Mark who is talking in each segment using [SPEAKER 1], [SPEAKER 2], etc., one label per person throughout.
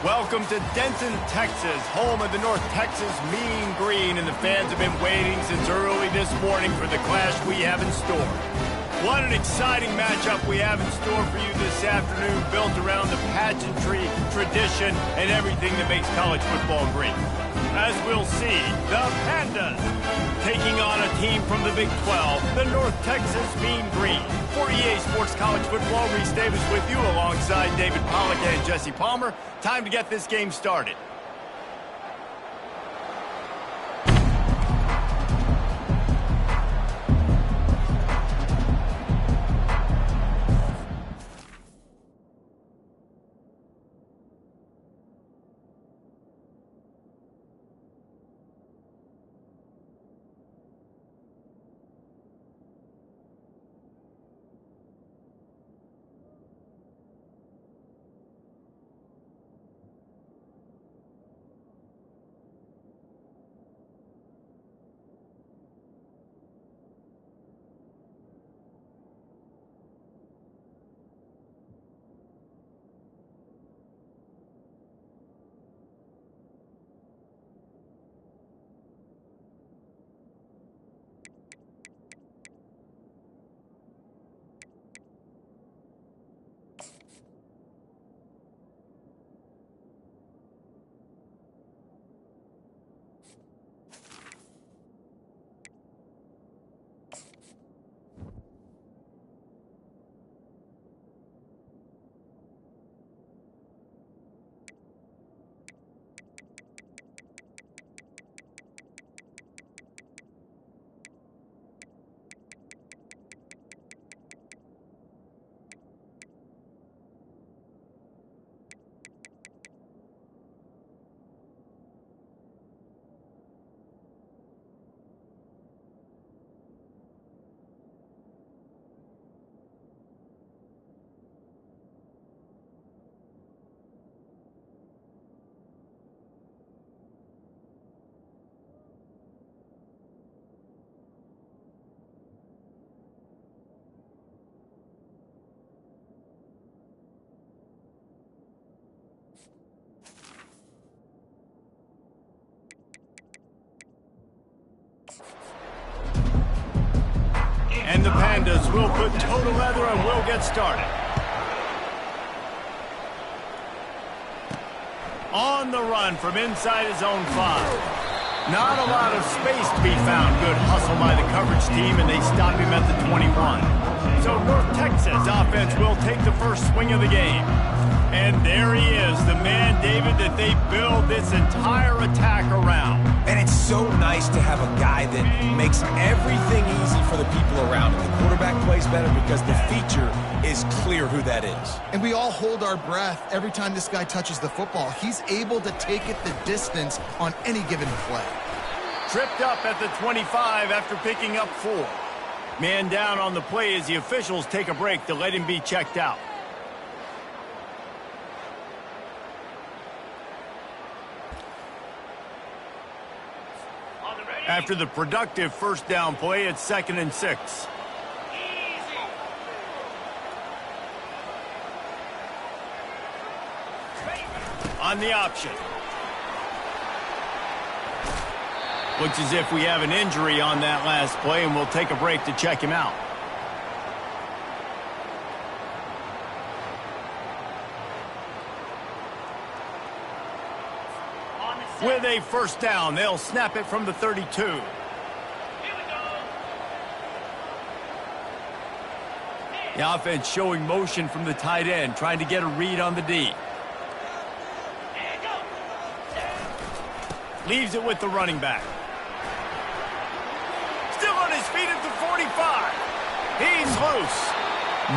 [SPEAKER 1] Welcome to Denton, Texas, home of the North Texas Mean Green, and the fans have been waiting since early this morning for the clash we have in store. What an exciting matchup we have in store for you this afternoon, built around the pageantry, tradition, and everything that makes college football great. As we'll see, the Pandas taking on a team from the Big 12, the North Texas Mean Green. For EA Sports College Football, Reese Davis with you alongside David Pollack and Jesse Palmer. Time to get this game started. And the Pandas will put total leather and will get started. On the run from inside his own 5. Not a lot of space to be found. Good hustle by the coverage team, and they stop him at the 21. So North Texas offense will take the first swing of the game. And there he is, the man, David, that they build this entire attack around.
[SPEAKER 2] And it's so nice to have a guy that makes everything easy for the people around him. The quarterback plays better because the feature is clear who that is.
[SPEAKER 3] And we all hold our breath every time this guy touches the football. He's able to take it the distance on any given play.
[SPEAKER 1] Tripped up at the 25 after picking up 4. Man down on the play as the officials take a break to let him be checked out. After the productive first down play, it's 2nd and 6. On the option. Looks as if we have an injury on that last play, and we'll take a break to check him out. With a first down, they'll snap it from the 32. The offense showing motion from the tight end, trying to get a read on the D. Leaves it with the running back. Still on his feet at the 45. He's loose.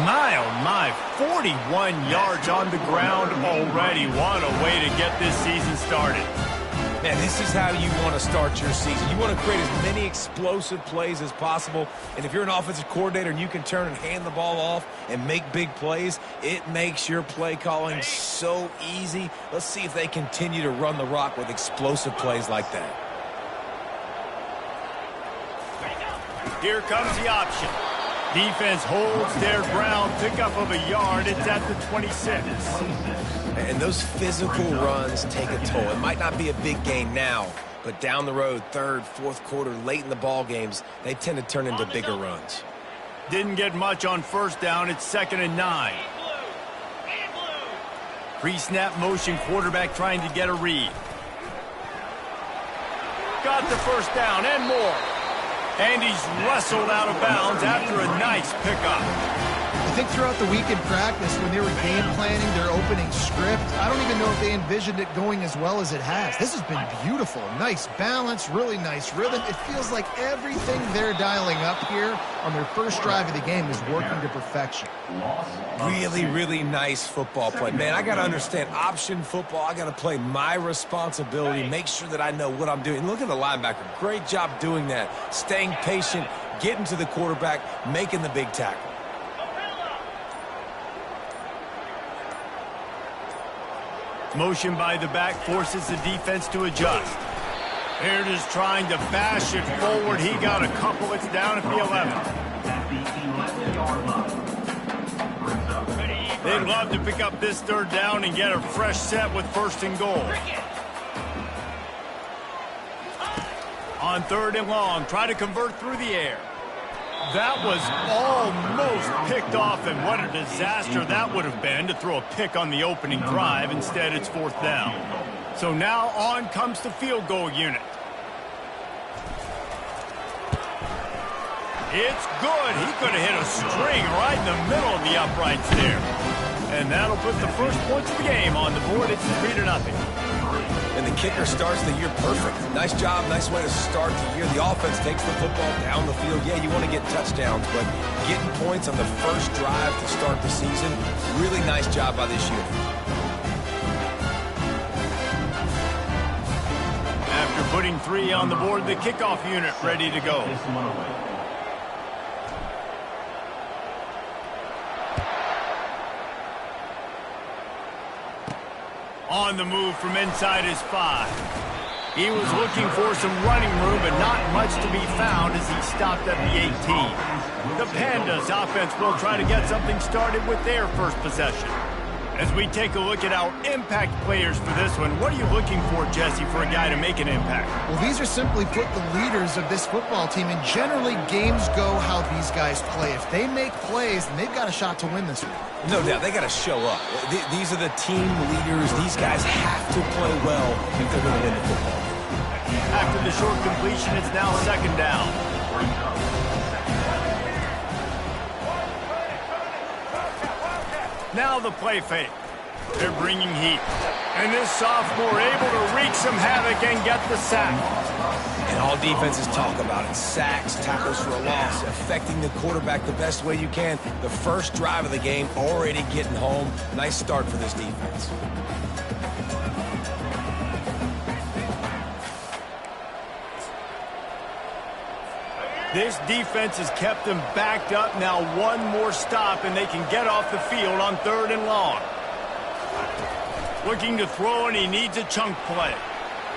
[SPEAKER 1] My, oh my, 41 yards on the ground already. What a way to get this season started.
[SPEAKER 2] Man, this is how you want to start your season. You want to create as many explosive plays as possible. And if you're an offensive coordinator and you can turn and hand the ball off and make big plays, it makes your play calling so easy. Let's see if they continue to run the rock with explosive plays like that.
[SPEAKER 1] Here comes the option. Defense holds their ground, pickup of a yard. It's at the 26.
[SPEAKER 2] And those physical runs take a toll. It might not be a big gain now, but down the road, third, fourth quarter, late in the ball games, they tend to turn into bigger runs.
[SPEAKER 1] Didn't get much on first down. It's 2nd and 9. Pre-snap motion, quarterback trying to get a read. Got the first down and more. And he's wrestled out of bounds after a nice pickup.
[SPEAKER 3] I think throughout the week in practice, when they were game planning their opening script, I don't even know if they envisioned it going as well as it has. This has been beautiful. Nice balance, really nice rhythm. It feels like everything they're dialing up here on their first drive of the game is working to perfection.
[SPEAKER 2] Really, really nice football play. Man, I got to understand option football. I got to play my responsibility, make sure that I know what I'm doing. Look at the linebacker. Great job doing that. Staying patient, getting to the quarterback, making the big tackle.
[SPEAKER 1] Motion by the back forces the defense to adjust. Here it is trying to bash it forward. He got a couple. It's down at the 11. They'd love to pick up this third down and get a fresh set with 1st and goal. On 3rd and long, try to convert through the air. That was almost picked off, and what a disaster that would have been to throw a pick on the opening drive. Instead, it's 4th down. So now on comes the field goal unit. It's good. He could have hit a string right in the middle of the uprights there. And that'll put the first points of the game on the board. It's 3-0.
[SPEAKER 2] And the kicker starts the year perfect. Nice job, nice way to start the year. The offense takes the football down the field. Yeah, you want to get touchdowns, but getting points on the first drive to start the season, really nice job by this unit.
[SPEAKER 1] After putting 3 on the board, the kickoff unit ready to go. On the move from inside his 5. He was looking for some running room, but not much to be found as he stopped at the 18. The Pandas offense will try to get something started with their first possession. As we take a look at our impact players for this one, what are you looking for, Jesse, for a guy to make an impact?
[SPEAKER 3] Well, these are simply put the leaders of this football team, and generally games go how these guys play. If they make plays, then they've got a shot to win this one.
[SPEAKER 2] No doubt, they got to show up. These are the team leaders. These guys have to play well if they're going to win the football game.
[SPEAKER 1] After the short completion, it's now 2nd down. Now the play fake. They're bringing heat. And this sophomore able to wreak some havoc and get the sack.
[SPEAKER 2] And all defenses talk about it. Sacks, tackles for a loss, affecting the quarterback the best way you can. The first drive of the game, already getting home. Nice start for this defense.
[SPEAKER 1] This defense has kept them backed up. Now one more stop, and they can get off the field on 3rd and long. Looking to throw, and he needs a chunk play.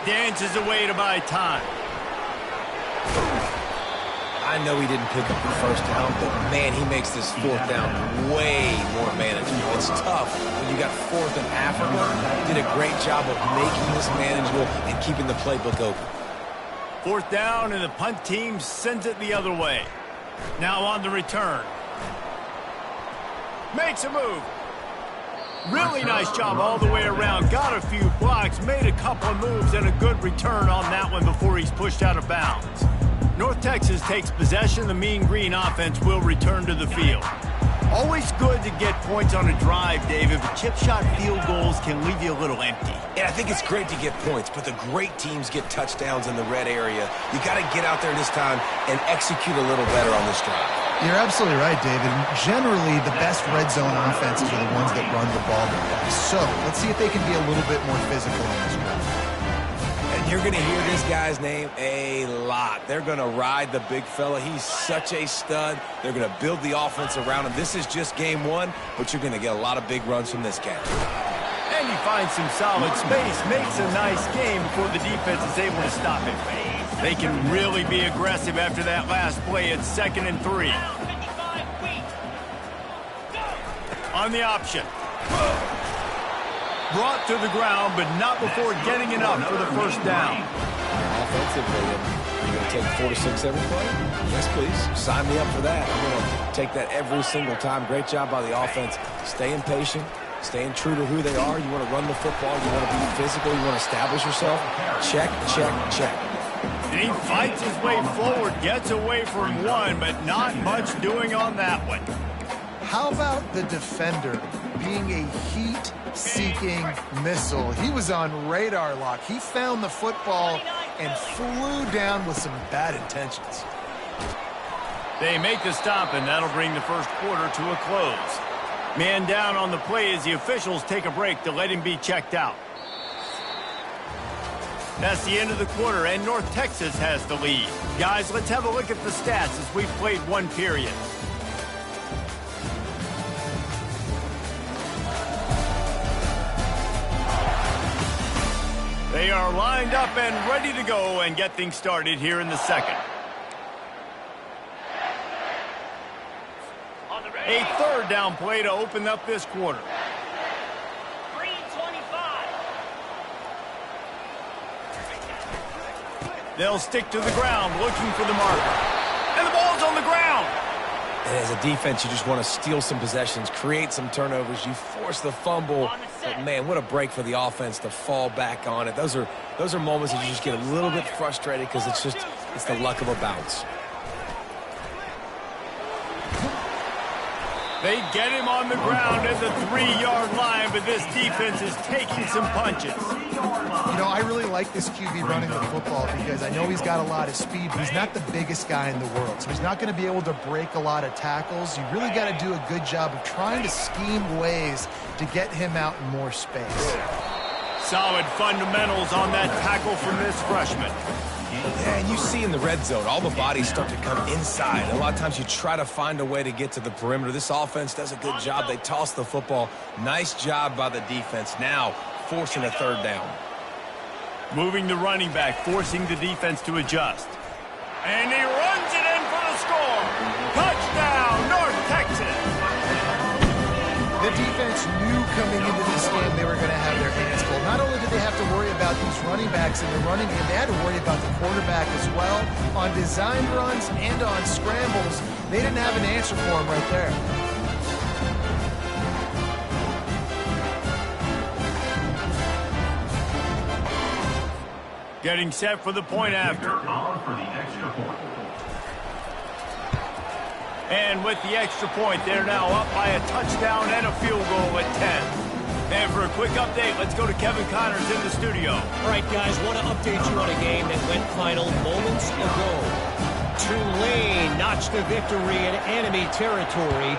[SPEAKER 1] Dances away to buy time.
[SPEAKER 2] I know he didn't pick up the first down, but man, he makes this 4th down way more manageable. It's tough when you got 4th in Africa. He did a great job of making this manageable and keeping the playbook open.
[SPEAKER 1] 4th down, and the punt team sends it the other way. Now on the return. Makes a move. Really nice job all the way around. Got a few blocks, made a couple of moves, and a good return on that one before he's pushed out of bounds. North Texas takes possession. The Mean Green offense will return to the field. Always good to get points on a drive, David, but chip shot field goals can leave you a little empty.
[SPEAKER 2] And I think it's great to get points, but the great teams get touchdowns in the red area. You got to get out there this time and execute a little better on this drive.
[SPEAKER 3] You're absolutely right, David. Generally, the best red zone offenses are the ones that run the ball the best. So let's see if they can be a little bit more physical on this drive.
[SPEAKER 2] And you're going to hear this guy's name a lot. They're going to ride the big fella. He's such a stud. They're going to build the offense around him. This is just game 1, but you're going to get a lot of big runs from this guy.
[SPEAKER 1] And he finds some solid space, makes a nice game before the defense is able to stop him. They can really be aggressive after that last play. It's 2nd and 3. On the option. Brought to the ground, but not before getting enough for the first down.
[SPEAKER 2] Offensively, are you going to take 4 to 6 every play? Yes, please. Sign me up for that. I'm going to take that every single time. Great job by the offense. Staying patient, staying true to who they are. You want to run the football. You want to be physical. You want to establish yourself. Check, check, check.
[SPEAKER 1] And he fights his way forward, gets away from one, but not much doing on that one.
[SPEAKER 3] How about the defender being a heat-seeking missile? He was on radar lock. He found the football and flew down with some bad intentions.
[SPEAKER 1] They make the stop, and that'll bring the first quarter to a close. Man down on the play as the officials take a break to let him be checked out. That's the end of the quarter, and North Texas has the lead. Guys, let's have a look at the stats as we've played one period. They are lined up and ready to go and get things started here in the second. A third down play to open up this quarter. They'll stick to the ground looking for the marker. And the ball's on the ground.
[SPEAKER 2] And as a defense, you just want to steal some possessions, create some turnovers. You force the fumble. But, man, what a break for the offense to fall back on it. Those are moments that you just get a little bit frustrated because it's the luck of a bounce.
[SPEAKER 1] They get him on the ground at the 3-yard line, but this defense is taking some punches.
[SPEAKER 3] You know, I really like this QB running the football because I know he's got a lot of speed, but he's not the biggest guy in the world. So he's not going to be able to break a lot of tackles. You really got to do a good job of trying to scheme ways to get him out in more space.
[SPEAKER 1] Solid fundamentals on that tackle from this freshman.
[SPEAKER 2] Yeah, and you see in the red zone, all the bodies start to come inside. A lot of times you try to find a way to get to the perimeter. This offense does a good job. They toss the football. Nice job by the defense. Now forcing a third down.
[SPEAKER 1] Moving the running back, forcing the defense to adjust. And he runs it in for the score. Touchdown, North Texas.
[SPEAKER 3] The defense knew coming into this game they were going to have their hands full. Not only did they have to worry about these running backs in the running game, they had to worry about the quarterback as well. On designed runs and on scrambles, they didn't have an answer for him right there.
[SPEAKER 1] Getting set for the point after. And with the extra point, they're now up by a touchdown and a field goal at 10. And for a quick update, let's go to Kevin Connors in the studio.
[SPEAKER 4] All right, guys, want to update you on a game that went final moments ago. Tulane notched a victory in enemy territory.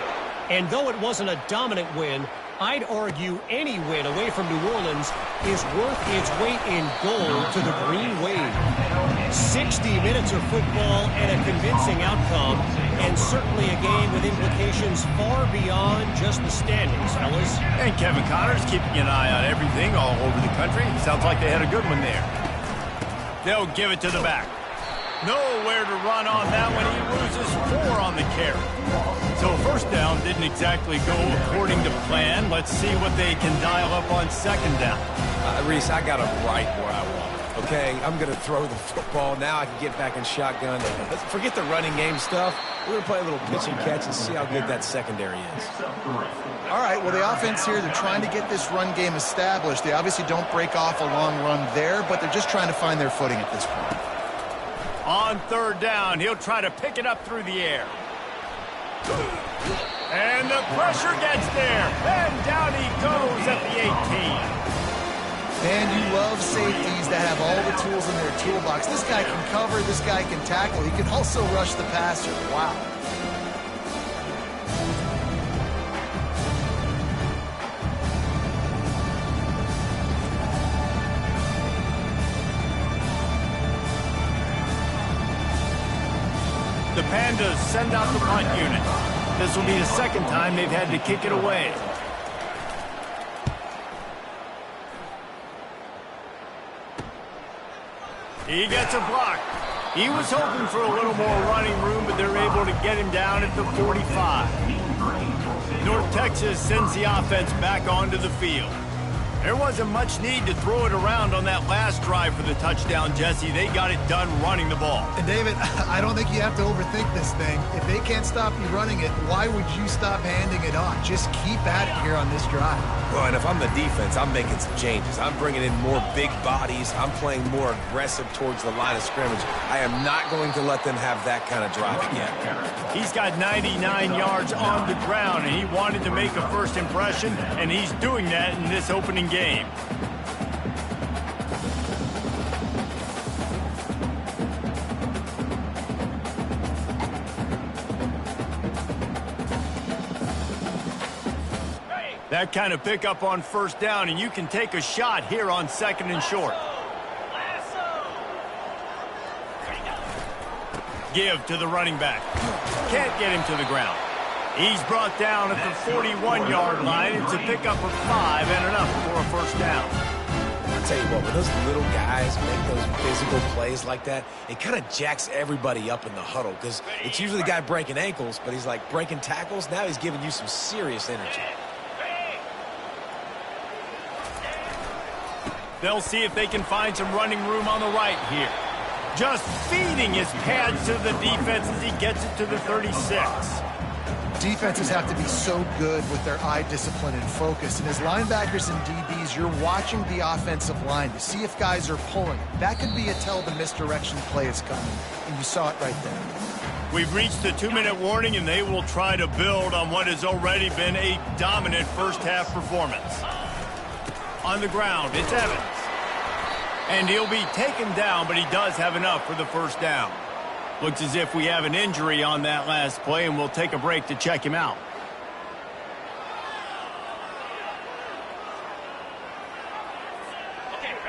[SPEAKER 4] And though it wasn't a dominant win, I'd argue any win away from New Orleans is worth its weight in gold to the Green Wave. 60 minutes of football and a convincing outcome, and certainly a game with implications far beyond just the standings, fellas.
[SPEAKER 1] And Kevin Connors keeping an eye on everything all over the country. Sounds like they had a good one there. They'll give it to the back. Nowhere to run on that one. He loses 4 on the carry. So first down didn't exactly go according to plan. Let's see what they can dial up on second down.
[SPEAKER 2] Reese, I got him right where I want. Okay, I'm going to throw the football. Now I can get back in shotgun. Let's forget the running game stuff. We're going to play a little pitch and catch and see how good that secondary is.
[SPEAKER 3] All right, well, the offense here, they're trying to get this run game established. They obviously don't break off a long run there, but they're just trying to find their footing at this point.
[SPEAKER 1] On third down, he'll try to pick it up through the air. And the pressure gets there. And down he goes at the 18.
[SPEAKER 3] And you love safeties that have all the tools in their toolbox. This guy can cover, this guy can tackle. He can also rush the passer. Wow.
[SPEAKER 1] The Pandas send out the punt unit. This will be the second time they've had to kick it away. He gets a block. He was hoping for a little more running room, but they're able to get him down at the 45. North Texas sends the offense back onto the field. There wasn't much need to throw it around on that last drive for the touchdown, Jesse. They got it done running the ball.
[SPEAKER 3] And David, I don't think you have to overthink this thing. If they can't stop you running it, why would you stop handing it off? Just keep at it here on this drive.
[SPEAKER 2] Well, and if I'm the defense, I'm making some changes. I'm bringing in more big bodies. I'm playing more aggressive towards the line of scrimmage. I am not going to let them have that kind of drive again.
[SPEAKER 1] He's got 99 yards on the ground, and he wanted to make a first impression, and he's doing that in this opening game. That kind of pickup on first down, and you can take a shot here on 2nd and short. Give to the running back. Can't get him to the ground. He's brought down at the 41-yard line. It's a pickup of 5 and enough for a first down.
[SPEAKER 2] I'll tell you what, when those little guys make those physical plays like that, it kind of jacks everybody up in the huddle because it's usually the guy breaking ankles, but he's like breaking tackles. Now he's giving you some serious energy.
[SPEAKER 1] They'll see if they can find some running room on the right here. Just feeding his pads to the defense as he gets it to the 36.
[SPEAKER 3] Defenses have to be so good with their eye discipline and focus. And as linebackers and DBs, you're watching the offensive line to see if guys are pulling. That could be a tell the misdirection play is coming. And you saw it right there.
[SPEAKER 1] We've reached the 2-minute warning, and they will try to build on what has already been a dominant first-half performance. On the ground, it's Evans. And he'll be taken down, but he does have enough for the first down. Looks as if we have an injury on that last play, and we'll take a break to check him out.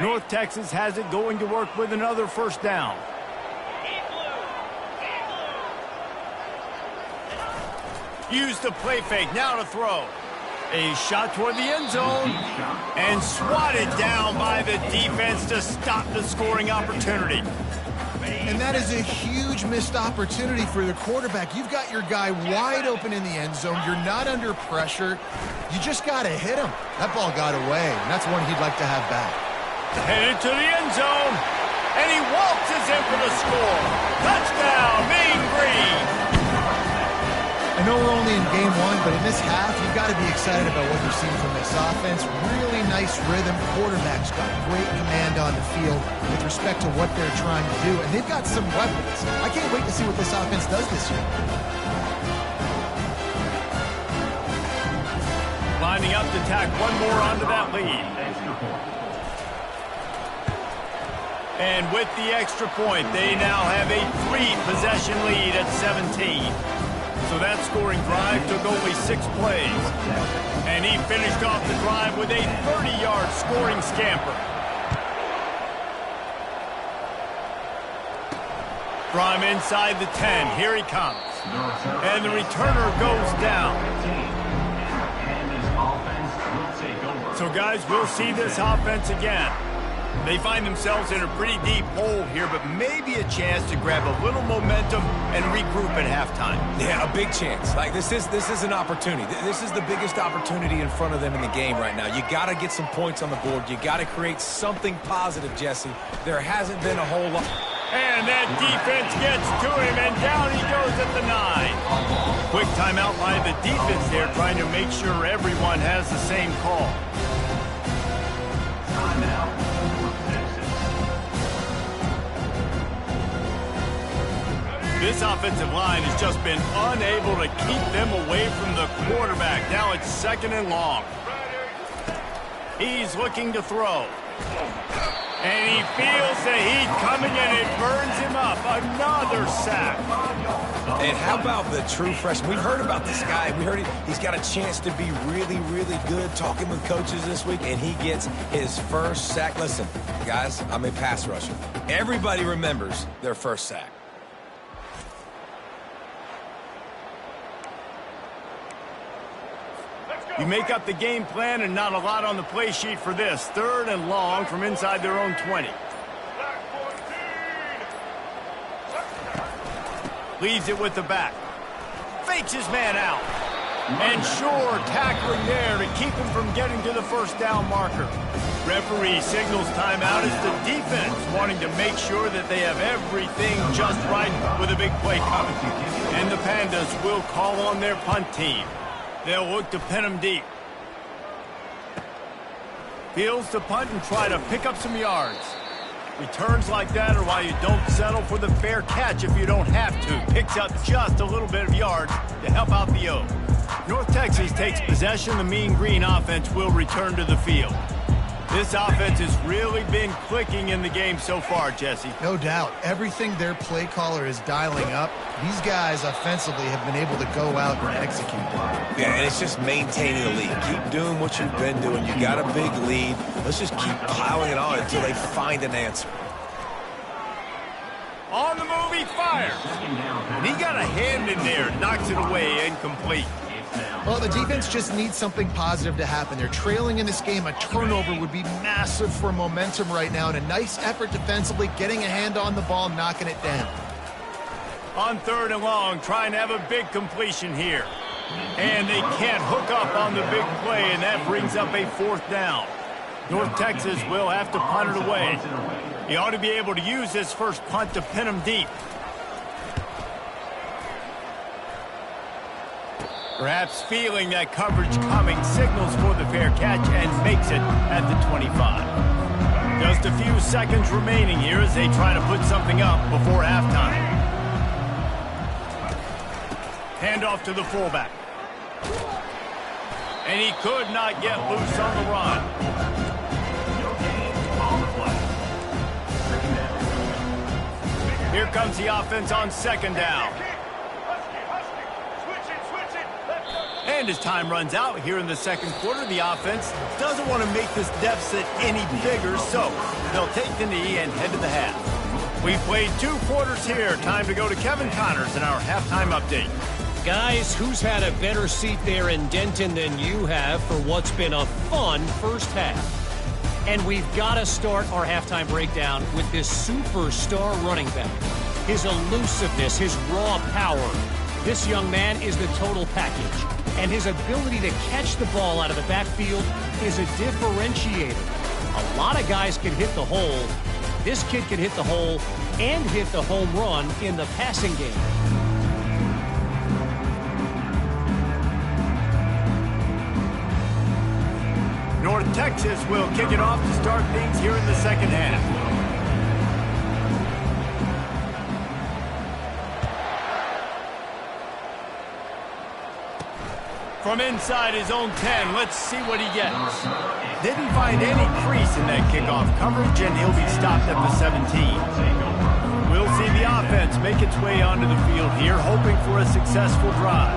[SPEAKER 1] North Texas has it going to work with another first down. Use the play fake, now to throw. A shot toward the end zone and swatted down by the defense to stop the scoring opportunity.
[SPEAKER 3] And that is a huge missed opportunity for the quarterback. You've got your guy wide open in the end zone. You're not under pressure. You just got to hit him. That ball got away, and that's one he'd like to have back.
[SPEAKER 1] Headed to the end zone, and he waltzes in for the score. Touchdown, Mean Green.
[SPEAKER 3] I know we're only in game 1, but in this half, you've got to be excited about what you're seeing from this offense. Really nice rhythm. Quarterback's got great command on the field with respect to what they're trying to do, and they've got some weapons. I can't wait to see what this offense does this year.
[SPEAKER 1] Lining up to tack one more onto that lead. And with the extra point, they now have a 3-possession lead at 17. So that scoring drive took only 6 plays. And he finished off the drive with a 30-yard scoring scamper. From inside the 10, here he comes. And the returner goes down. So guys, we'll see this offense again. They find themselves in a pretty deep hole here, but maybe a chance to grab a little momentum and regroup at halftime.
[SPEAKER 2] Yeah, a big chance. Like this is an opportunity. This is the biggest opportunity in front of them in the game right now. You got to get some points on the board. You got to create something positive, Jesse. There hasn't been a whole lot.
[SPEAKER 1] And that defense gets to him, and down he goes at the 9. Quick timeout by the defense there, trying to make sure everyone has the same call. This offensive line has just been unable to keep them away from the quarterback. Now it's 2nd and long. He's looking to throw. And he feels the heat coming, and it burns him up. Another sack.
[SPEAKER 2] And how about the true freshman? We've heard about this guy. We heard he's got a chance to be really, really good. Talking with coaches this week, and he gets his first sack. Listen, guys, I'm a pass rusher. Everybody remembers their first sack.
[SPEAKER 1] You make up the game plan, and not a lot on the play sheet for this. 3rd and long from inside their own 20. Leaves it with the back. Fakes his man out. And sure, tackling there to keep him from getting to the first down marker. Referee signals timeout as the defense wanting to make sure that they have everything just right with a big play coming. And the Pandas will call on their punt team. They'll look to pin them deep. Fields to punt and try to pick up some yards. Returns like that are why you don't settle for the fair catch if you don't have to. Picks up just a little bit of yards to help out the O. North Texas takes possession. The Mean Green offense will return to the field. This offense has really been clicking in the game so far, Jesse.
[SPEAKER 3] No doubt. Everything their play caller is dialing up, these guys offensively have been able to go out and execute that.
[SPEAKER 2] Yeah, and it's just maintaining the lead. Keep doing what you've been doing. You got a big lead. Let's just keep plowing it on until they find an answer.
[SPEAKER 1] On the move, he fires. And he got a hand in there, knocks it away, incomplete.
[SPEAKER 3] Well, the defense just needs something positive to happen. They're trailing in this game. A turnover would be massive for momentum right now, and a nice effort defensively, getting a hand on the ball, knocking it down.
[SPEAKER 1] On 3rd and long, trying to have a big completion here. And they can't hook up on the big play, and that brings up a 4th down. North Texas will have to punt it away. He ought to be able to use his first punt to pin him deep. Perhaps feeling that coverage coming, signals for the fair catch and makes it at the 25. Just a few seconds remaining here as they try to put something up before halftime. Handoff to the fullback. And he could not get loose on the run. Here comes the offense on 2nd down. And as time runs out here in the 2nd quarter, the offense doesn't want to make this deficit any bigger, so they'll take the knee and head to the half. We've played 2 quarters here. Time to go to Kevin Connors in our halftime update.
[SPEAKER 4] Guys, who's had a better seat there in Denton than you have for what's been a fun first half? And we've got to start our halftime breakdown with this superstar running back. His elusiveness, his raw power. This young man is the total package. And his ability to catch the ball out of the backfield is a differentiator. A lot of guys can hit the hole. This kid can hit the hole and hit the home run in the passing game.
[SPEAKER 1] North Texas will kick it off to start things here in the 2nd half. From inside his own 10, let's see what he gets. Didn't find any crease in that kickoff coverage, and he'll be stopped at the 17. We'll see the offense make its way onto the field here, hoping for a successful drive.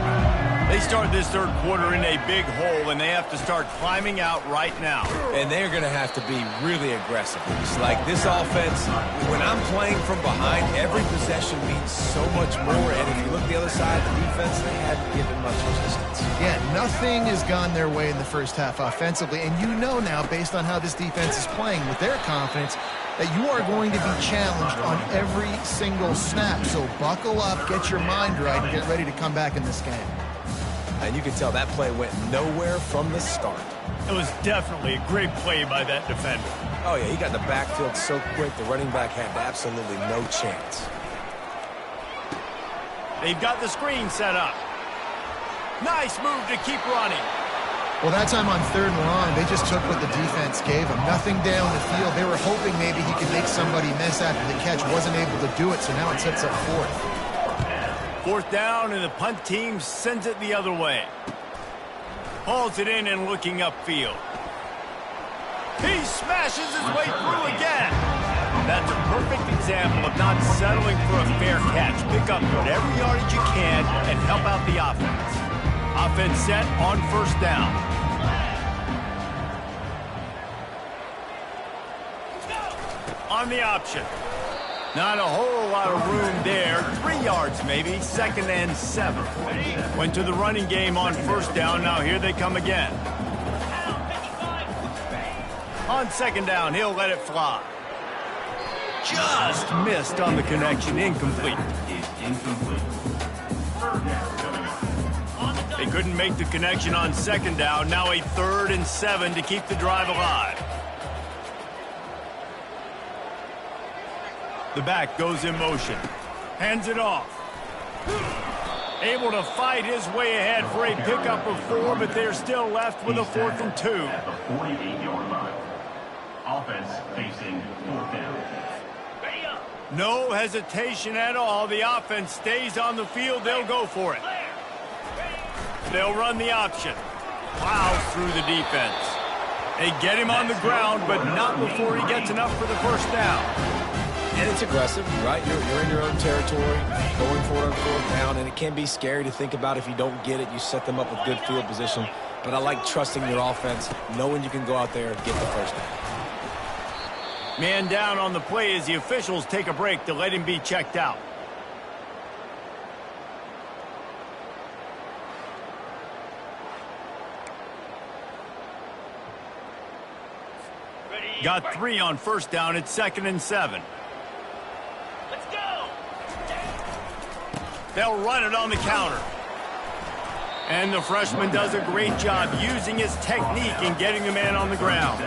[SPEAKER 1] They start this 3rd quarter in a big hole, and they have to start climbing out right now.
[SPEAKER 2] And they're going to have to be really aggressive. It's like this offense, when I'm playing from behind, every possession means so much more. And if you look the other side of the defense, they haven't given much resistance.
[SPEAKER 3] Yeah, nothing has gone their way in the first half offensively. And you know now, based on how this defense is playing with their confidence, that you are going to be challenged on every single snap. So buckle up, get your mind right, and get ready to come back in this game.
[SPEAKER 2] And you can tell that play went nowhere from the start.
[SPEAKER 1] It was definitely a great play by that defender.
[SPEAKER 2] Oh, yeah, he got in the backfield so quick, the running back had absolutely no chance.
[SPEAKER 1] They've got the screen set up. Nice move to keep running.
[SPEAKER 3] Well, that time on 3rd and long, they just took what the defense gave them. Nothing down the field. They were hoping maybe he could make somebody miss after the catch. Wasn't able to do it, so now it sets up 4th.
[SPEAKER 1] 4th down, and the punt team sends it the other way. Hauls it in and looking upfield. He smashes his way through again. That's a perfect example of not settling for a fair catch. Pick up whatever yardage you can and help out the offense. Offense set on 1st down. On the option. Not a whole lot of room there. 3 yards maybe. 2nd and 7. Went to the running game on 1st down. Now here they come again. On 2nd down, he'll let it fly. Just missed on the connection. Incomplete. They couldn't make the connection on second down. Now a 3rd and 7 to keep the drive alive. The back goes in motion. Hands it off. Able to fight his way ahead for a pickup of 4, but they're still left with a 4th and 2.
[SPEAKER 5] At the 48-yard line. Offense facing 4th down.
[SPEAKER 1] No hesitation at all. The offense stays on the field. They'll go for it. They'll run the option. Plows through the defense. They get him on the ground, but not before he gets enough for the first down.
[SPEAKER 2] And it's aggressive, right? You're in your own territory, going for it on 4th down, and it can be scary to think about if you don't get it. You set them up with good field position. But I like trusting your offense, knowing you can go out there and get the first down.
[SPEAKER 1] Man down on the play as the officials take a break to let him be checked out. Got 3 on first down. It's 2nd and 7.
[SPEAKER 5] Let's go!
[SPEAKER 1] They'll run it on the counter. And the freshman does a great job using his technique and getting the man on the ground.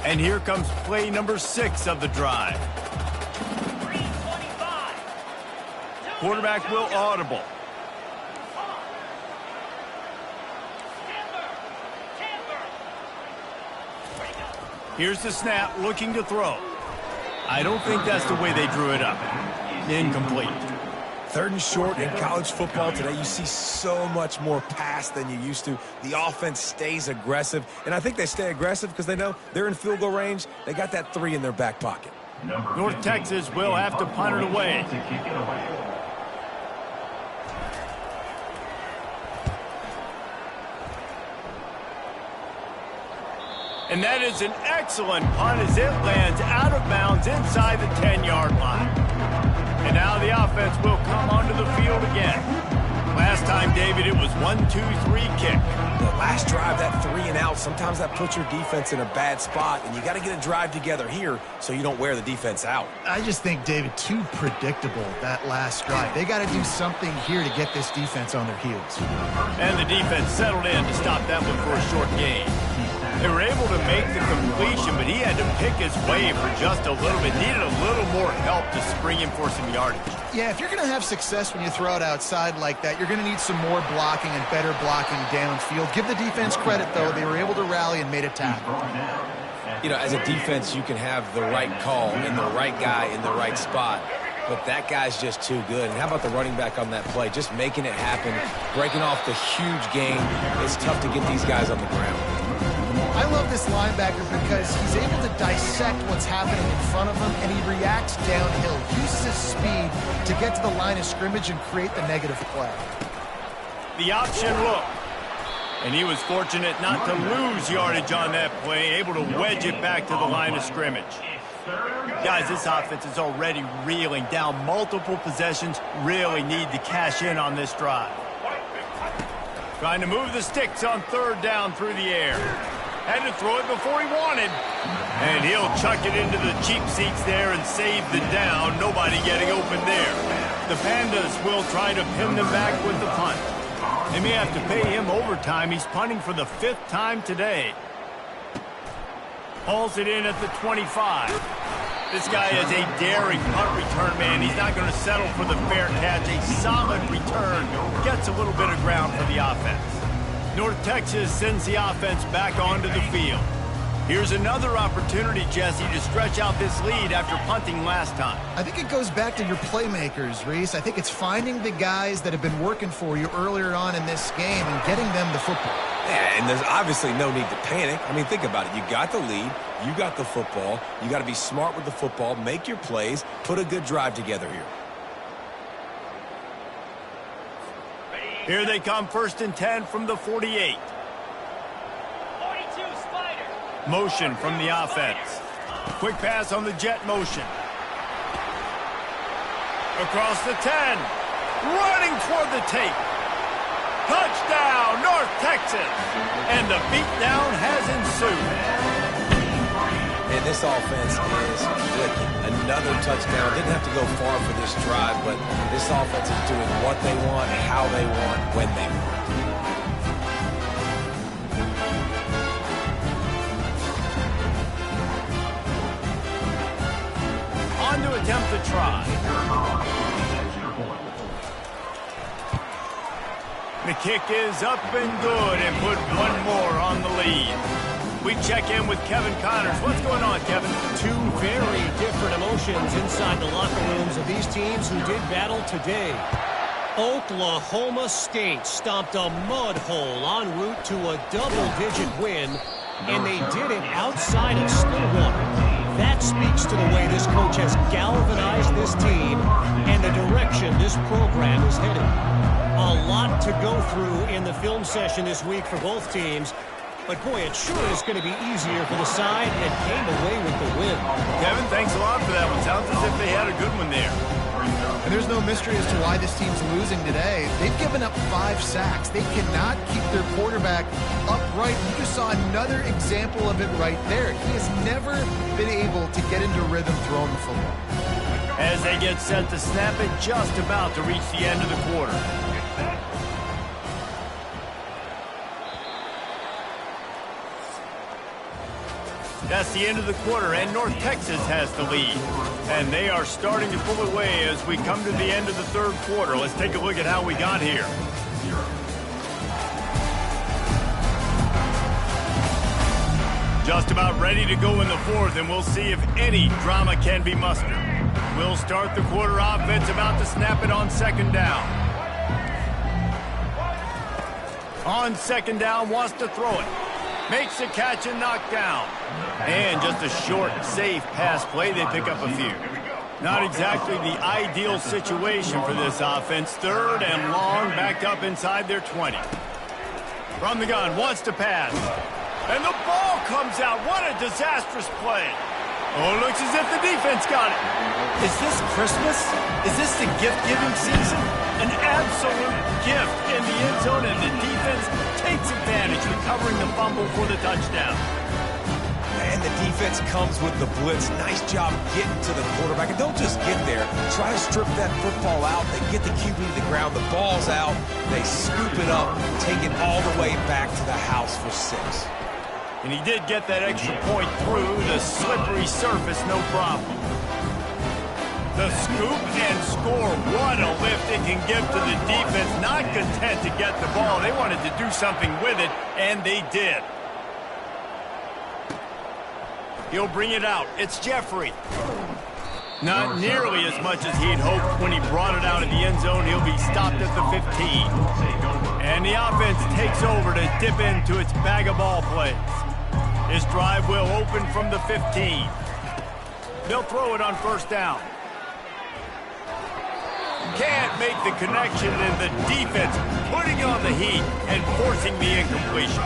[SPEAKER 1] And here comes play number 6 of the drive. Quarterback will audible. Here's the snap, looking to throw. I don't think that's the way they drew it up. Incomplete.
[SPEAKER 2] 3rd and short in college football today, you see so much more pass than you used to. The offense stays aggressive, and I think they stay aggressive because they know they're in field goal range. They got that 3 in their back pocket.
[SPEAKER 1] North Texas will have to punt it away. And that is an excellent punt as it lands out of bounds inside the 10-yard line. And now the offense will come onto the field again. Last time, David, it was 1-2-3 kick.
[SPEAKER 2] The last drive, that 3 and out, sometimes that puts your defense in a bad spot, and you got to get a drive together here so you don't wear the defense out.
[SPEAKER 3] I just think, David, too predictable, that last drive. They got to do something here to get this defense on their heels.
[SPEAKER 1] And the defense settled in to stop that one for a short gain. They were able to make the completion, but he had to pick his way for just a little bit. Needed a little more help to spring him for some yardage.
[SPEAKER 3] Yeah, if you're going to have success when you throw it outside like that, you're going to need some more blocking and better blocking downfield. Give the defense credit, though. They were able to rally and made a tackle.
[SPEAKER 2] You know, as a defense, you can have the right call and the right guy in the right spot, but that guy's just too good. And how about the running back on that play? Just making it happen, breaking off the huge gain. It's tough to get these guys on the ground.
[SPEAKER 3] I love this linebacker because he's able to dissect what's happening in front of him, and he reacts downhill, uses his speed to get to the line of scrimmage and create the negative play.
[SPEAKER 1] The option look. And he was fortunate not to lose yardage on that play, able to wedge it back to the line of scrimmage. Guys, this offense is already reeling down multiple possessions, really need to cash in on this drive. Trying to move the sticks on 3rd down through the air. Had to throw it before he wanted. And he'll chuck it into the cheap seats there and save the down. Nobody getting open there. The Pandas will try to pin them back with the punt. They may have to pay him overtime. He's punting for the 5th time today. Hauls it in at the 25. This guy is a daring punt return man. He's not going to settle for the fair catch. A solid return. Gets a little bit of ground for the offense. North Texas sends the offense back onto the field. Here's another opportunity, Jesse, to stretch out this lead after punting last time.
[SPEAKER 3] I think it goes back to your playmakers, Reese. I think it's finding the guys that have been working for you earlier on in this game and getting them the football.
[SPEAKER 2] Yeah, and there's obviously no need to panic. I mean, think about it. You got the lead. You got the football. You got to be smart with the football, make your plays, put a good drive together here.
[SPEAKER 1] Here they come, 1st and 10 from the 48.
[SPEAKER 5] 42, Spider.
[SPEAKER 1] Motion from the offense. Quick pass on the jet motion. Across the 10. Running toward the tape. Touchdown, North Texas. And the beatdown has ensued.
[SPEAKER 2] And this offense is clicking. Another another touchdown. Didn't have to go far for this drive, but this offense is doing what they want, how they want, when they want.
[SPEAKER 1] On to attempt the try. The kick is up and good and put one more on the lead. We check in with Kevin Connors. What's going on, Kevin?
[SPEAKER 4] Two very different emotions inside the locker rooms of these teams who did battle today. Oklahoma State stomped a mud hole en route to a double-digit win, and they did it outside of Stillwater. That speaks to the way this coach has galvanized this team and the direction this program is headed. A lot to go through in the film session this week for both teams. But, boy, it sure is going to be easier for the side that came away with the win.
[SPEAKER 1] Kevin, thanks a lot for that one. Sounds as if they had a good one there.
[SPEAKER 3] And there's no mystery as to why this team's losing today. They've given up 5 sacks. They cannot keep their quarterback upright. You just saw another example of it right there. He has never been able to get into rhythm throwing the football.
[SPEAKER 1] As they get set to snap it, just about to reach the end of the quarter. That's the end of the quarter, and North Texas has the lead. And they are starting to pull away as we come to the end of the third quarter. Let's take a look at how we got here. Just about ready to go in the fourth, and we'll see if any drama can be mustered. We'll start the quarter offense, about to snap it on second down. On second down, wants to throw it. Makes the catch and knock down. And just a short, safe pass play. They pick up a few. Not exactly the ideal situation for this offense. Third and long, backed up inside their 20. From the gun, wants to pass. And the ball comes out. What a disastrous play. Oh, looks as if the defense got it. Is this Christmas? Is this the gift-giving season? An absolute gift in the end zone, and the defense takes advantage, recovering the fumble for the touchdown.
[SPEAKER 2] And the defense comes with the blitz. Nice job getting to the quarterback. And don't just get there. Try to strip that football out. They get the QB to the ground. The ball's out. They scoop it up, take it all the way back to the house for 6.
[SPEAKER 1] And he did get that extra point through the slippery surface, no problem. The scoop and score. What a lift it can give to the defense. Not content to get the ball. They wanted to do something with it, and they did. He'll bring it out. It's Jeffrey. Not nearly as much as he'd hoped when he brought it out of the end zone. He'll be stopped at the 15. And the offense takes over to dip into its bag of ball plays. This drive will open from the 15. They'll throw it on first down. Can't make the connection, and the defense putting on the heat and forcing the incompletion.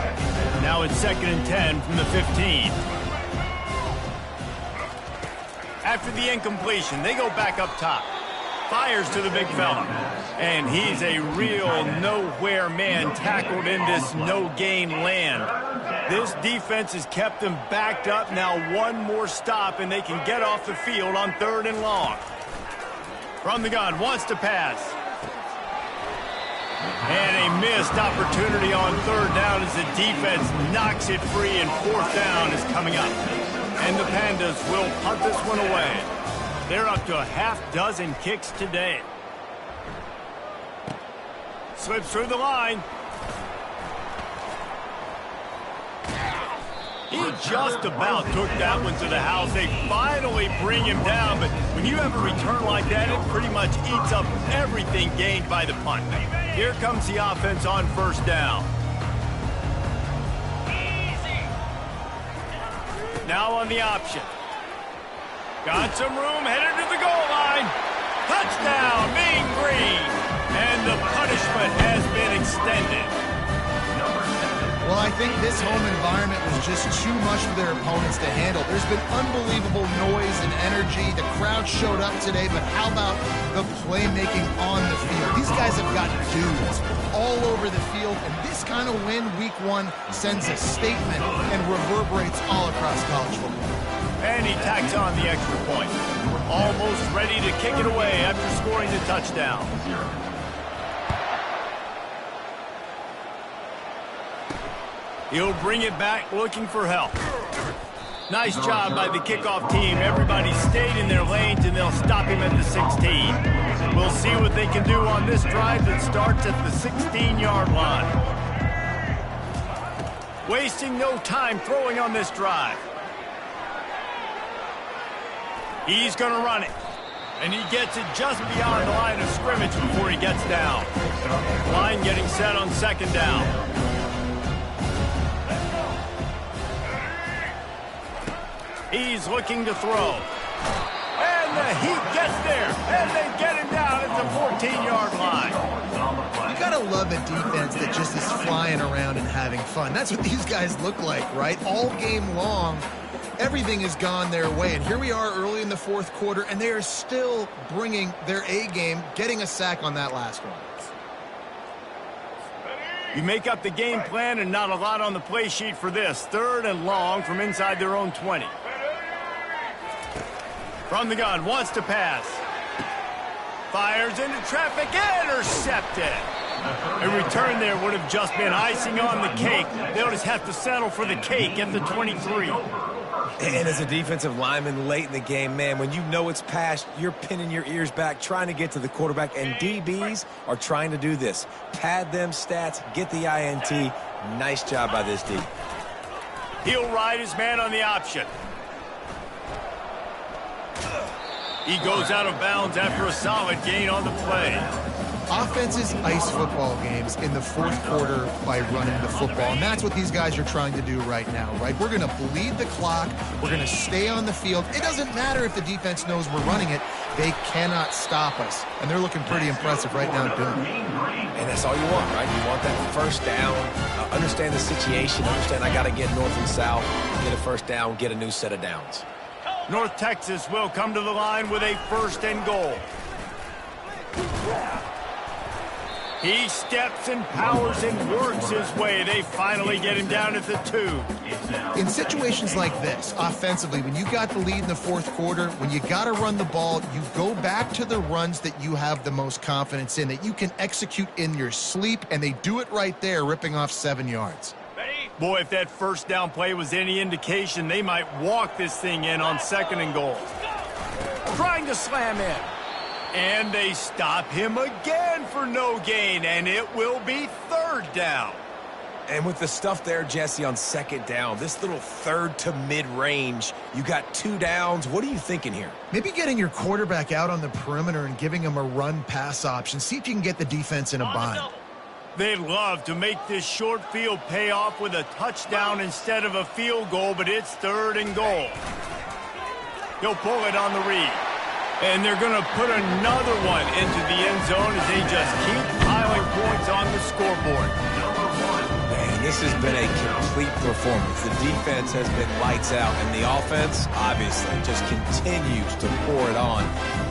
[SPEAKER 1] Now it's 2nd and 10 from the 15. After the incompletion, they go back up top. Fires to the big fella. And he's a real nowhere man tackled in this no-gain land. This defense has kept them backed up. Now one more stop, and they can get off the field on 3rd and long. From the gun, wants to pass. And a missed opportunity on 3rd down as the defense knocks it free, and 4th down is coming up. And the Pandas will punt this one away. They're up to a half-dozen kicks today. Slips through the line. He just about took that one to the house. They finally bring him down, but when you have a return like that, it pretty much eats up everything gained by the punt. Here comes the offense on 1st down. Now on the option. Got some room, headed to the goal line. Touchdown, Mean Green. And the punishment has been extended.
[SPEAKER 3] Well, I think this home environment was just too much for their opponents to handle. There's been unbelievable noise and energy. The crowd showed up today, but how about the playmaking on the field? These guys have got dudes all over the field, and this kind of win week 1 sends a statement and reverberates all across college football.
[SPEAKER 1] And he tacks on the extra point. All ready to kick it away after scoring the touchdown. He'll bring it back looking for help. Nice job by the kickoff team. Everybody stayed in their lanes, and they'll stop him at the 16. We'll see what they can do on this drive that starts at the 16-yard line. Wasting no time throwing on this drive. He's going to run it. And he gets it just beyond the line of scrimmage before he gets down. Line getting set on second down. He's looking to throw. And the Heat gets there. And they get him down at the 14-yard line.
[SPEAKER 3] You gotta love a defense that just is flying around and having fun. That's what these guys look like, right? All game long, everything has gone their way. And here we are early in the fourth quarter, and they are still bringing their A game, getting a sack on that last one.
[SPEAKER 1] You make up the game plan and not a lot on the play sheet for this. 3rd and long from inside their own 20. From the gun, wants to pass. Fires into traffic, intercepted. A return there would have just been icing on the cake. They'll just have to settle for the cake at the 23.
[SPEAKER 2] And as a defensive lineman late in the game, man, when you know it's past, you're pinning your ears back, trying to get to the quarterback, and DBs are trying to do this. Pad them stats, get the INT. Nice job by this D.
[SPEAKER 1] He'll ride his man on the option. He goes out of bounds after a solid gain on the play.
[SPEAKER 3] Offenses ice football games in the fourth quarter by running the football, and that's what these guys are trying to do right now, right? We're going to bleed the clock. We're going to stay on the field. It doesn't matter if the defense knows we're running it. They cannot stop us, and they're looking pretty impressive right now doing it.
[SPEAKER 2] And that's all you want, right? You want that first down, understand the situation, understand I got to get north and south, get a first down, get a new set of downs.
[SPEAKER 1] North Texas will come to the line with a 1st and goal. He steps and powers and works his way. They finally get him down at the 2.
[SPEAKER 3] In situations like this, offensively, when you got the lead in the fourth quarter, when you got to run the ball, you go back to the runs that you have the most confidence in, that you can execute in your sleep, and they do it right there, ripping off 7 yards.
[SPEAKER 1] Boy, if that first down play was any indication, they might walk this thing in on 2nd and goal. Trying to slam in. And they stop him again for no gain, and it will be 3rd down.
[SPEAKER 2] And with the stuff there, Jesse, on 2nd down, this little 3rd to mid-range, you got 2 downs. What are you thinking here?
[SPEAKER 3] Maybe getting your quarterback out on the perimeter and giving him a run-pass option. See if you can get the defense in a bind.
[SPEAKER 1] They'd love to make this short field pay off with a touchdown instead of a field goal, but it's 3rd and goal. He'll pull it on the read. And they're going to put another one into the end zone as they just keep piling points on the scoreboard.
[SPEAKER 2] Man, this has been a complete performance. The defense has been lights out, and the offense, obviously, just continues to pour it on.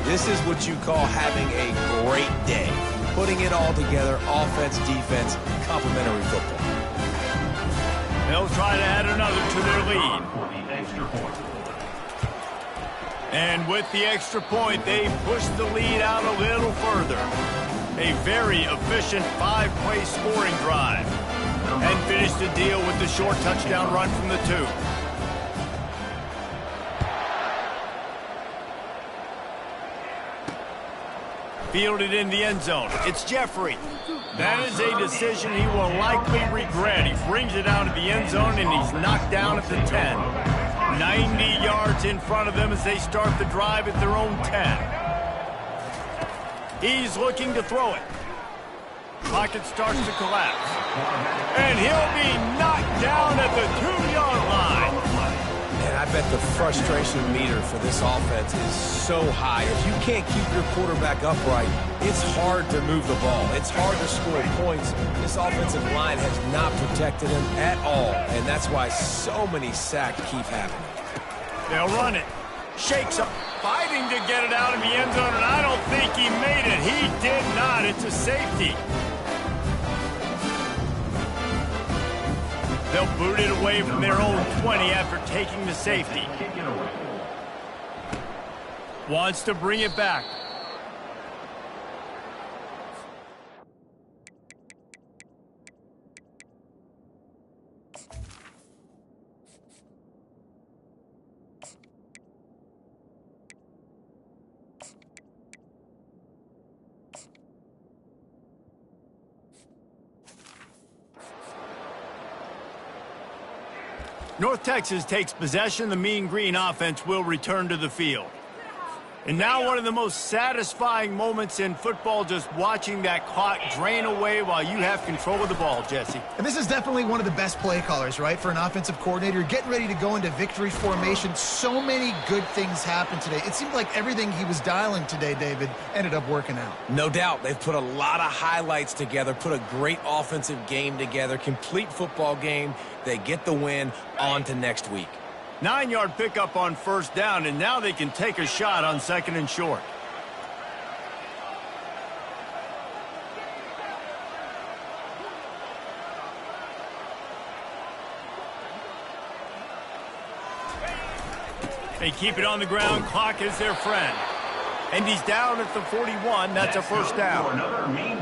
[SPEAKER 2] This is what you call having a great day. Putting it all together, offense, defense, complementary football.
[SPEAKER 1] They'll try to add another to their lead. And with the extra point, they push the lead out a little further. A very efficient 5-play scoring drive. And finish the deal with the short touchdown run from the 2. Fielded in the end zone. It's Jeffrey. That is a decision he will likely regret. He brings it out of the end zone, and he's knocked down at the 10. 90 yards in front of them as they start the drive at their own 10. He's looking to throw it. Pocket starts to collapse. And he'll be knocked down at the 2-yard line.
[SPEAKER 2] And I bet the frustration meter for this offense is so high. If you can't keep your quarterback upright, it's hard to move the ball. It's hard to score points. This offensive line has not protected him at all, and that's why so many sacks keep happening.
[SPEAKER 1] They'll run it. Shakes up, fighting to get it out of the end zone, and I don't think he made it. He did not. It's a safety. They'll boot it away from their own 20 after taking the safety. Wants to bring it back. North Texas takes possession. The Mean Green offense will return to the field. And now one of the most satisfying moments in football, just watching that clock drain away while you have control of the ball, Jesse.
[SPEAKER 3] And this is definitely one of the best play callers, right, for an offensive coordinator. Getting ready to go into victory formation. So many good things happened today. It seemed like everything he was dialing today, David, ended up working out.
[SPEAKER 2] No doubt. They've put a lot of highlights together, put a great offensive game together, complete football game. They get the win. On to next week.
[SPEAKER 1] 9-yard pickup on first down, and now they can take a shot on second and short. They keep it on the ground. Clock is their friend. And he's down at the 41. That's a first down.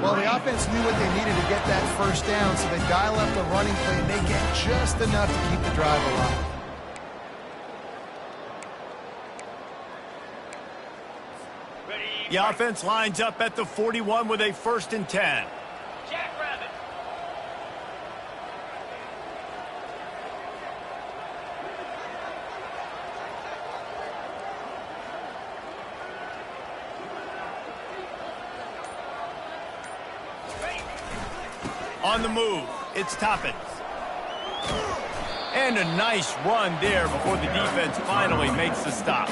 [SPEAKER 3] Well, the offense knew what they needed to get that first down, so they dial up the running play, and they get just enough to keep the drive alive.
[SPEAKER 1] The offense lines up at the 41 with a 1st and 10. On the move, it's Toppins. And a nice run there before the defense finally makes the stop.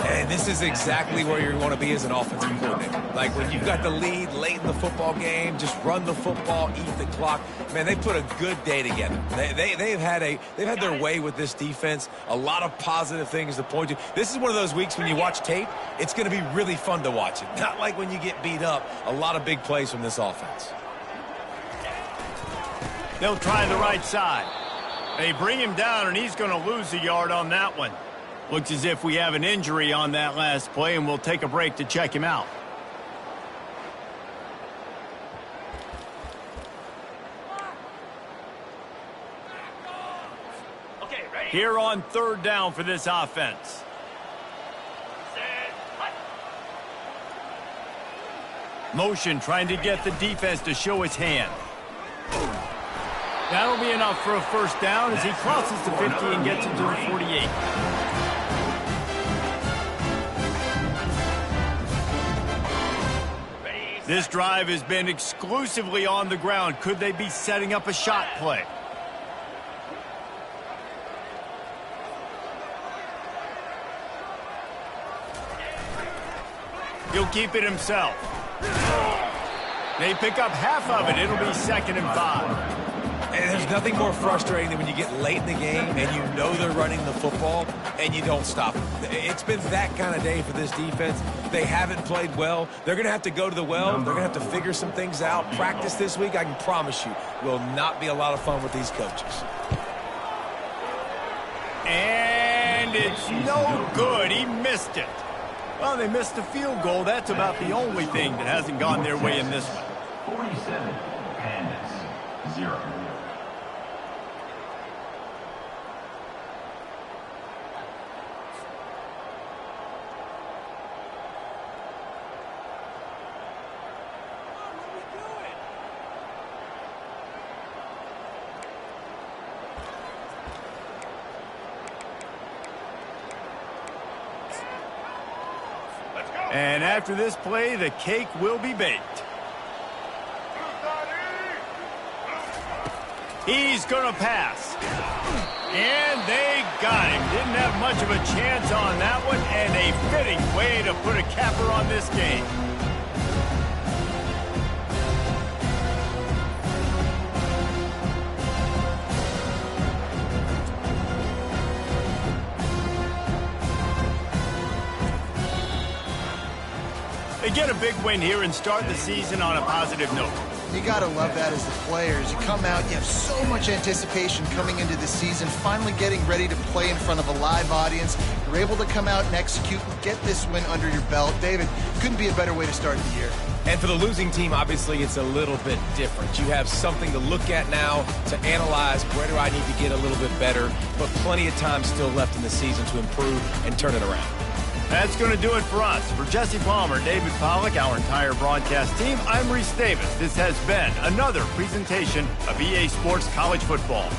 [SPEAKER 2] And this is exactly where you want to be as an offensive coordinator. Like when you've got the lead late in the football game, just run the football, eat the clock. Man, they put a good day together. They've had their way with this defense. A lot of positive things to point to. This is one of those weeks when you watch tape, it's going to be really fun to watch it. Not like when you get beat up. A lot of big plays from this offense.
[SPEAKER 1] They'll try the right side. They bring him down, and he's going to lose a yard on that one. Looks as if we have an injury on that last play, and we'll take a break to check him out. Here on 3rd down for this offense. Motion trying to get the defense to show his hand. That'll be enough for a first down as he crosses the 50 and gets into the 48. This drive has been exclusively on the ground. Could they be setting up a shot play? He'll keep it himself. They pick up half of it. It'll be 2nd and 5.
[SPEAKER 2] And there's nothing more frustrating than when you get late in the game and you know they're running the football and you don't stop them. It's been that kind of day for this defense. They haven't played well. They're going to have to go to the well. They're going to have to figure some things out. Practice this week, I can promise you, will not be a lot of fun with these coaches.
[SPEAKER 1] And it's no good. He missed it. Well, they missed the field goal. That's about the only thing that hasn't gone their way in this one.
[SPEAKER 5] 47, Pandas, 0.
[SPEAKER 1] And after this play, the cake will be baked. He's going to pass. And they got him. Didn't have much of a chance on that one, and a fitting way to put a capper on this game. They get a big win here and start the season on a positive note.
[SPEAKER 3] You got to love that as the players. You come out, you have so much anticipation coming into the season, finally getting ready to play in front of a live audience. You're able to come out and execute and get this win under your belt. David, couldn't be a better way to start the year.
[SPEAKER 2] And for the losing team, obviously, it's a little bit different. You have something to look at now to analyze where do I need to get a little bit better, but plenty of time still left in the season to improve and turn it around.
[SPEAKER 1] That's going to do it for us. For Jesse Palmer, David Pollack, our entire broadcast team, I'm Reese Davis. This has been another presentation of EA Sports College Football.